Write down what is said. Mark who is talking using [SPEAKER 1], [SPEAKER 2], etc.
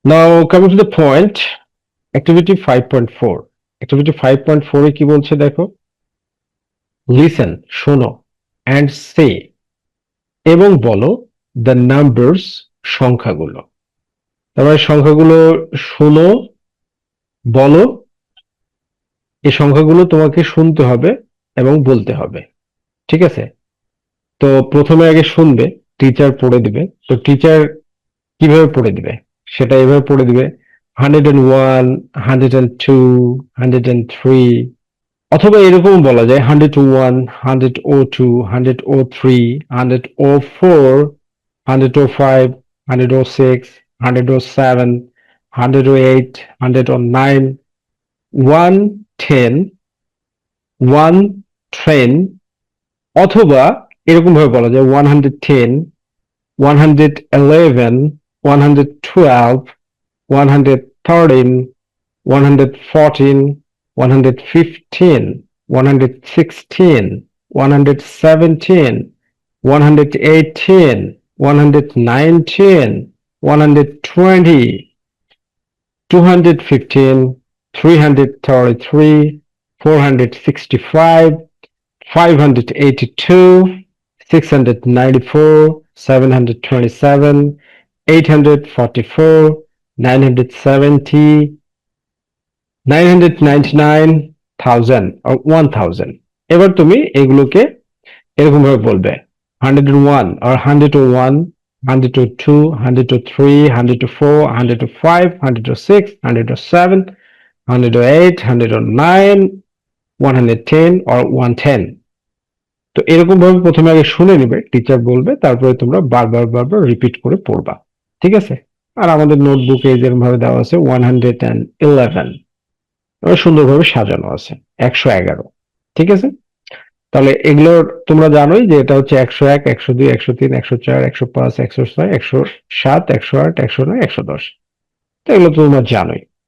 [SPEAKER 1] Now coming to the point, activity 5.4. Activity 5.4 এ কি বলছে দেখো, লিসেন শোনো and say এবং বলো the numbers সংখ্যাগুলো। তারপরে সংখ্যাগুলো শোনো, বলো, এই সংখ্যাগুলো তোমাকে শুনতে হবে এবং বলতে হবে, ঠিক আছে? তো প্রথমে আগে শুনবে, টিচার পড়ে দিবে। তো টিচার কিভাবে পড়ে দিবে সেটা এভাবে পড়ে দিবে, 101, 102, 103, অথবা এরকম বলা যায় 101, 102, 103, 104, 105, 106, 107, 108, 109, 110, 110, অথবা এরকম ভাবে বলা যায় 110, 111, 112, 113, 114, 115, 116, 117, 118, 119, 120, 215, 333, 465, 582, 694, 727, 844, 970, 999,000 or 1000। এবার তুমি এগুলোকে এরকম ভাবে বলবে, 101 or 101, 102, 103, 104, 105, 106, 107, 108, 109, 110 or 110। তো এরকম ভাবে প্রথমে আগে শুনে নিবে, টিচার বলবে, তারপরে তোমরা বারবার বারবার রিপিট করে পড়বা, ঠিক আছে? আর আমাদের নোটবুকে যেরকম ভাবে দেওয়া আছে 111, সুন্দরভাবে সাজানো আছে 111, ঠিক আছে? তাহলে এগুলো তোমরা জানোই যে এটা হচ্ছে 101, 102, 103, 104, 105, 106, 107, 108, 109, 110। তো এগুলো তোমরা জানোই।